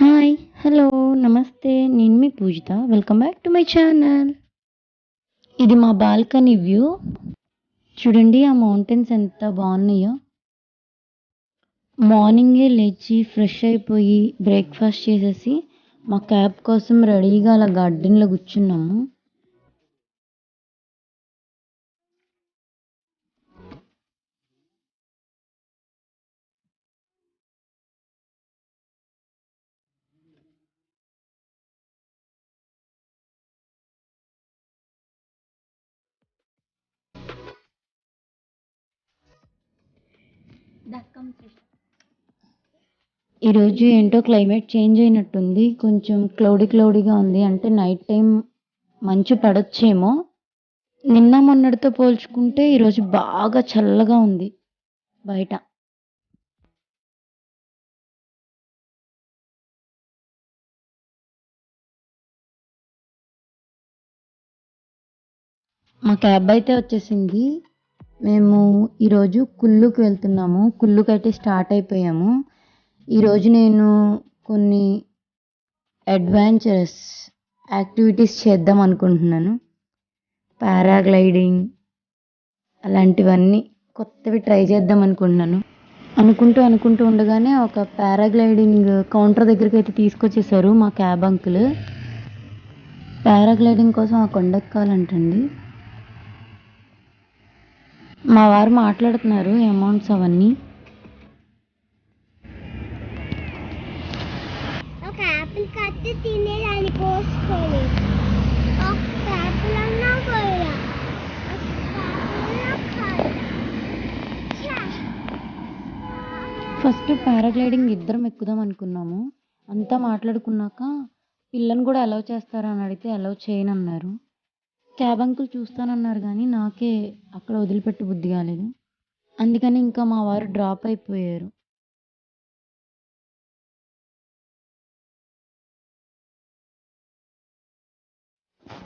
Hi. Hello. నమస్తే. నేను మీ Pujitha. Welcome back to my channel. ఇది మా బాల్కనీ వ్యూ. చూడండి ఆ మౌంటైన్స్ ఎంత బాగున్నాయో. మార్నింగే లేచి ఫ్రెష్ అయిపోయి బ్రేక్ఫాస్ట్ చేసేసి మా క్యాబ్ కోసం రెడీగా అలా గార్డెన్లో కూర్చున్నాము. ఈరోజు ఏంటో క్లైమేట్ చేంజ్ అయినట్టుంది. కొంచెం క్లౌడీగా ఉంది. అంటే నైట్ టైం మంచు పడొచ్చేమో. నిన్న మొన్నటితో పోల్చుకుంటే ఈరోజు బాగా చల్లగా ఉంది బయట. మా క్యాబ్ అయితే వచ్చేసింది. మేము ఈరోజు కుల్లుకి వెళ్తున్నాము. కుల్లుకైతే స్టార్ట్ అయిపోయాము. ఈరోజు నేను కొన్ని అడ్వెంచరస్ యాక్టివిటీస్ చేద్దాం అనుకుంటున్నాను. పారాగ్లైడింగ్ అలాంటివన్నీ కొత్తవి ట్రై చేద్దాం అనుకుంటున్నాను. అనుకుంటూ ఉండగానే ఒక పారాగ్లైడింగ్ కౌంటర్ దగ్గరికి అయితే తీసుకొచ్చేసారు మా క్యాబ్ అంకుల్. పారాగ్లైడింగ్ కోసం ఆ కొండెక్కాలంటండి. మా వారు మాట్లాడుతున్నారు అమౌంట్స్ అవన్నీ. ఒక యాపిల్ కట్టి తినేదాన్ని కోసుకొని ఒక యాపిల్ అన్నా కోయా ఫస్ట్ పారాగ్లైడింగ్ ఇద్దరం ఎక్కుదాం అనుకున్నాము. అంతా మాట్లాడుకున్నాక పిల్లని కూడా అలౌ చేస్తారా అని అడిగితే అలౌ చేయనన్నారు. క్యాబ్ అంకుల్ చూస్తానన్నారు కానీ నాకే అక్కడ వదిలిపెట్టి బుద్ధి కాలేదు. అందుకని ఇంకా మా వారు డ్రాప్ అయిపోయారు.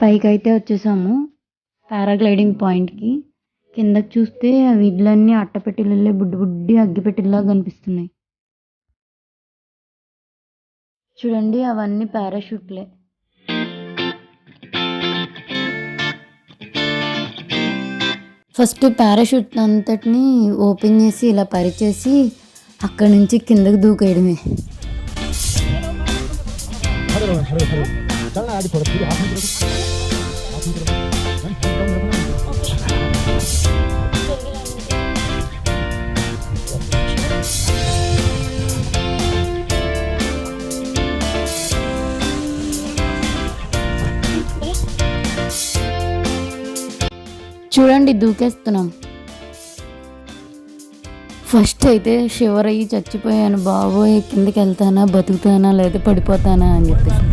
పైకైతే వచ్చేసాము పారాగ్లైడింగ్ పాయింట్కి. కిందకి చూస్తే అవి ఇళ్ళన్నీ అట్టపెట్టెలల్లే బుడ్డి బుడ్డి అగ్గిపెట్టెల్లా కనిపిస్తున్నాయి. చూడండి అవన్నీ పారాషూట్లే. ఫస్ట్ పారాషూట్ అంతటిని ఓపెన్ చేసి ఇలా పరిచేసి అక్కడి నుంచి కిందకి దూకేయడమే. చూడండి దూకేస్తున్నాం. ఫస్ట్ అయితే షివర్ అయ్యి చచ్చిపోయాను. బాబోయ్ కిందకి వెళ్తానా బతుకుతానా లేదా పడిపోతానా అని చెప్పేసి.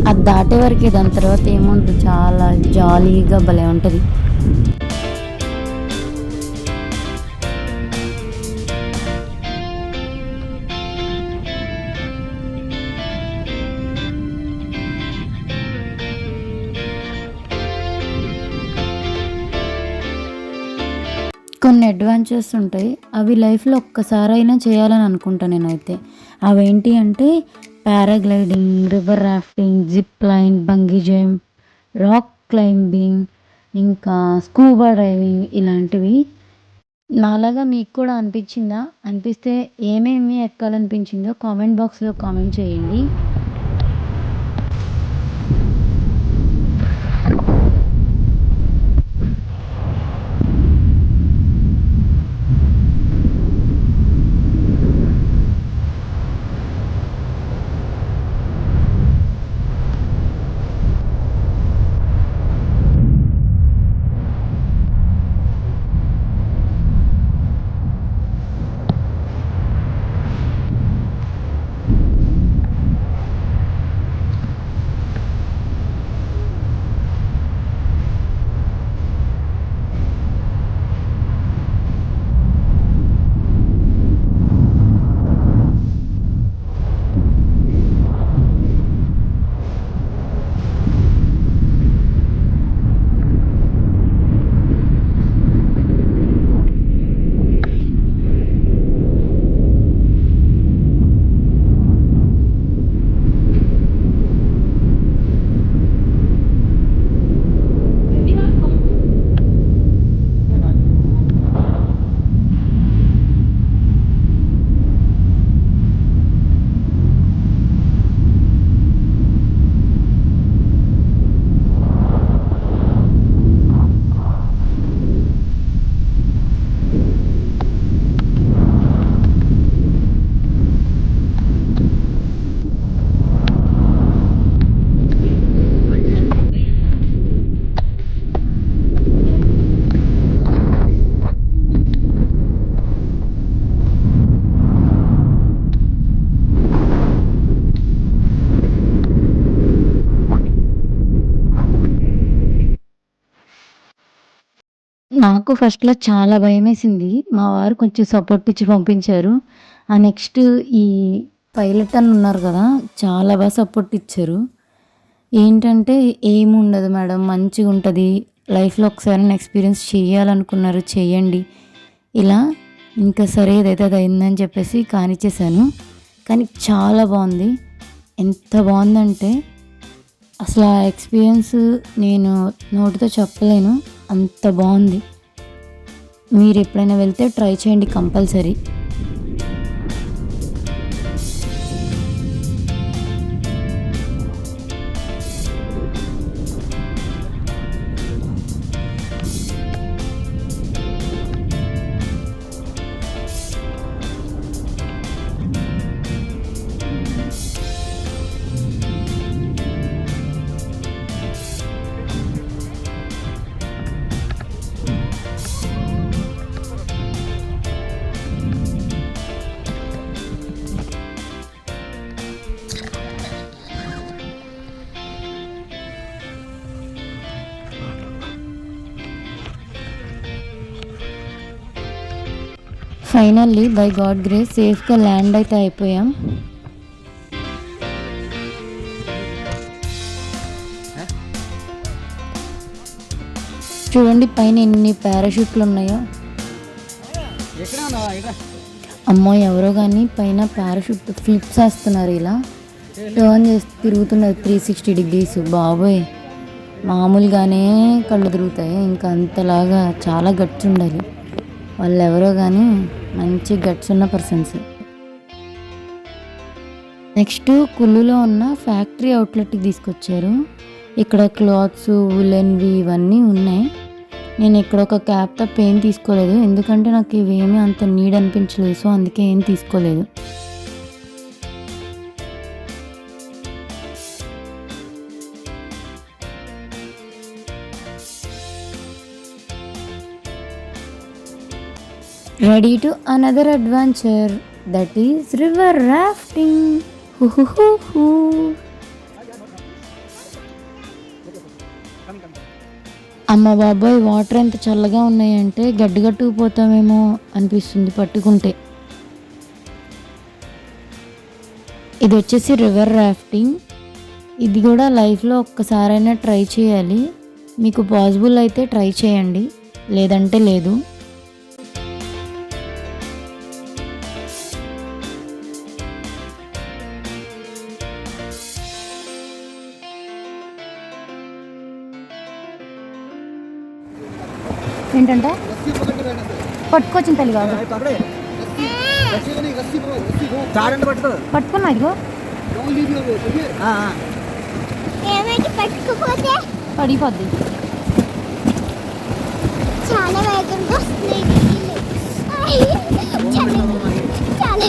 అది దాటే వరకు దాని తర్వాత ఏముంటుంది, చాలా జాలీగా భలే ఉంటుంది. కొన్ని అడ్వెంచర్స్ ఉంటాయి, అవి లైఫ్లో ఒక్కసారైనా చేయాలని అనుకుంటా నేనైతే. అవేంటి అంటే paragliding, river rafting, zip line, bungee jump, rock climbing, ఇంకా స్కూబా డ్రైవింగ్ ఇలాంటివి. నాలాగా మీకు కూడా అనిపించిందా? అనిపిస్తే ఏమేమి ఎక్కాలనిపించిందో కామెంట్ బాక్స్లో కామెంట్ చేయండి. నాకు ఫస్ట్‌లో చాలా భయమేసింది. మా వారు కొంచెం సపోర్ట్ ఇచ్చి పంపించారు. నెక్స్ట్ ఈ పైలట్ అన్న ఉన్నారు కదా! చాలా సపోర్ట్ ఇచ్చారు. ఏంటంటే, "ఏముండదు మేడం మంచిగుంటది. లైఫ్‌లో ఒకసారైనా ఎక్స్‌పీరియన్స్ చేయాలనుకున్నారు చేయండి." ఇలా ఇంకా సరే ఏదైతే అది అయిందని చెప్పేసి కానిచ్చేసాను. కానీ చాలా బావుంది. ఎంత బావుందంటే అసలు ఆ ఎక్స్‌పీరియన్స్ నేను నోటితో చెప్పలేను. అంత బావుంది. మీరెప్పుడైనా వెళ్తే ట్రై చేయండి compulsory. Finally by God grace సేఫ్‌గా ల్యాండ్ అయితే అయిపోయాం. చూడండి పైన ఎన్ని పారాషూట్లు ఉన్నాయో. అమ్మో ఎవరో కానీ పైన పారాషూట్ ఫ్లిప్స్ వేస్తున్నారు, ఇలా టర్న్ చేసి తిరుగుతున్నారు 360 డిగ్రీస్. బాబోయ్ మామూలుగానే కళ్ళు తిరుగుతాయి, ఇంకా అంతలాగా చాలా గట్స్ ఉండాలి. వాళ్ళు ఎవరో కానీ మంచి గట్స్ ఉన్న పర్సన్స్. నెక్స్ట్ కుల్లులో ఉన్న ఫ్యాక్టరీ అవుట్లెట్కి తీసుకొచ్చారు. ఇక్కడ క్లాత్స్ ఉలెన్వి ఇవన్నీ ఉన్నాయి. నేను ఇక్కడ ఒక క్యాప్ తప్ప ఏం తీసుకోలేదు, ఎందుకంటే నాకు ఇవేమీ అంత నీడ్ అనిపించలేదు. సో అందుకే ఏం తీసుకోలేదు. Ready to another adventure, that is river rafting. అమ్మ బాబాయ్ వాటర్ ఎంత చల్లగా ఉన్నాయంటే గట్టుకుపోతామేమో అనిపిస్తుంది పట్టుకుంటే. ఇది వచ్చేసి రివర్ రాఫ్టింగ్. ఇది కూడా లైఫ్లో ఒక్కసారైనా ట్రై చేయాలి. మీకు పాసిబుల్ అయితే ట్రై చేయండి, లేదంటే లేదు. ఏంటంటే పట్టుకొచ్చిన తల్లి కాదు పట్టుకున్నా, ఇదిగో ఏమైనా పట్టుకుపోతే పడిపోద్ది. చాలా వేగంగా వస్తున్నాయి చాలా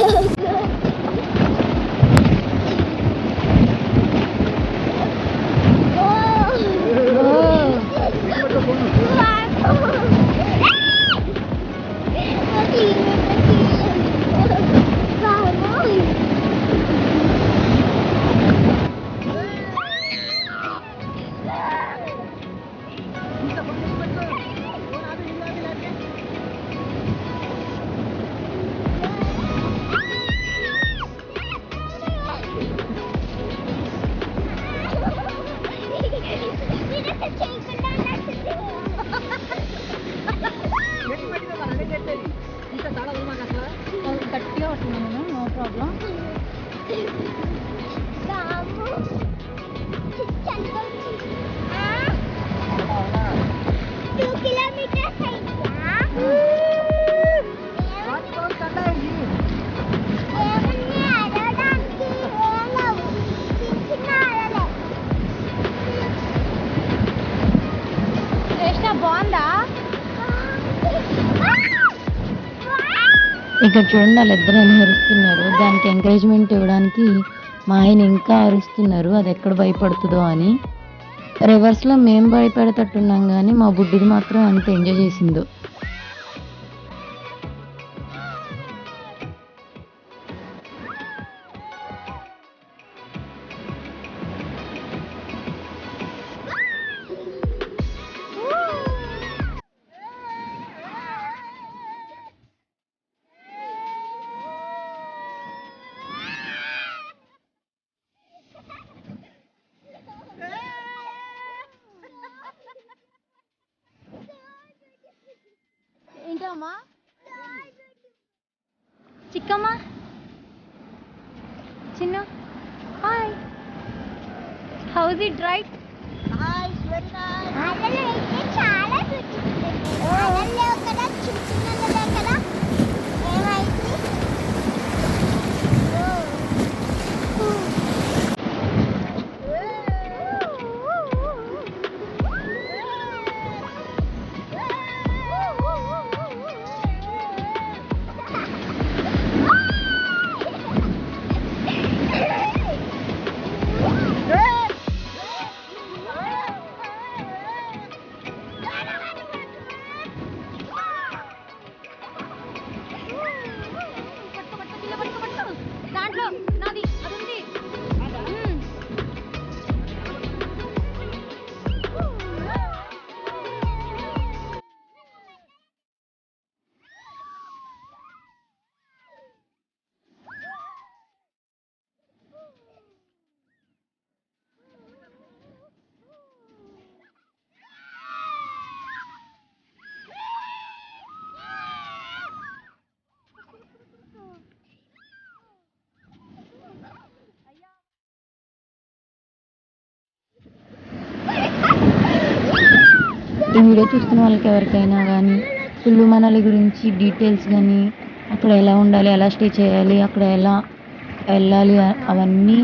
గట్టిగా పట్టుకున్నాను, నో ప్రాబ్లం. 2 kilometers బాగుందా? ఇక్కడ చూడండి వాళ్ళిద్దరు ఎలా అరుస్తున్నారు. దానికి ఎంకరేజ్మెంట్ ఇవ్వడానికి మా ఆయన ఇంకా అరుస్తున్నారు, అది ఎక్కడ భయపడుతుందో అని. రివర్స్లో మేము భయపడేటట్టున్నాం కానీ మా బుడ్డిది మాత్రం అంత ఎంజాయ్ చేసిందో. చిన్నమ్మా చిక్కమ్మ చిన్న హాయ్ హౌస్ ఇట్ రైట్ అలలు అయితే చాలా చూపిస్తుంది అలలు కదా చిన్న చిన్నదే కదా ఏమైంది దాంట్లో నాది అది ఉంది ఈ వీడియో చూస్తున్న వాళ్ళకి ఎవరికైనా కానీ కుల్లు మనాలి గురించి డీటెయిల్స్ కానీ అక్కడ ఎలా ఉండాలి ఎలా స్టే చేయాలి అక్కడ ఎలా వెళ్ళాలి అవన్నీ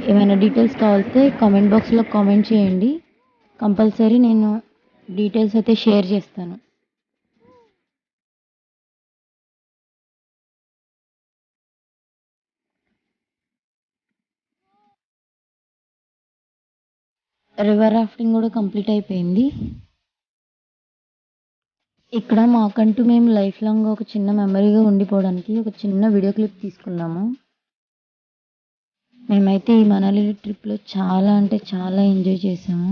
ఏమైనా డీటెయిల్స్ కావాలితే కామెంట్ బాక్స్లో కామెంట్ చేయండి కంపల్సరీ నేను డీటెయిల్స్ అయితే షేర్ చేస్తాను రివర్ రాఫ్టింగ్ కూడా కంప్లీట్ అయిపోయింది ఇక్కడ మాకంటూ మేము లైఫ్ లాంగ్ ఒక చిన్న మెమరీగా ఉండిపోవడానికి ఒక చిన్న వీడియో క్లిప్ తీసుకున్నాము మేమైతే ఈ మనాలి ట్రిప్లో చాలా అంటే చాలా ఎంజాయ్ చేసాము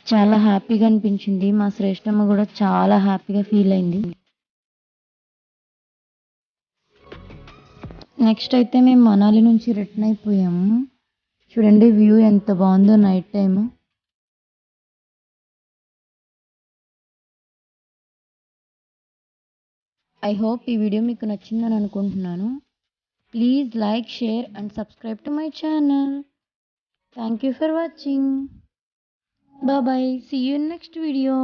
చాలా హ్యాపీగా అనిపించింది మా శ్రేష్టమ్మ కూడా చాలా హ్యాపీగా ఫీల్ అయింది నెక్స్ట్ అయితే మేము మనాలి నుంచి రిటర్న్ అయిపోయాము చూడండి వ్యూ ఎంత బాగుందో నైట్ టైం ఐ హోప్ ఈ వీడియో మీకు నచ్చిందని అనుకుంటున్నాను please like share and subscribe to my channel thank you for watching bye see you in next video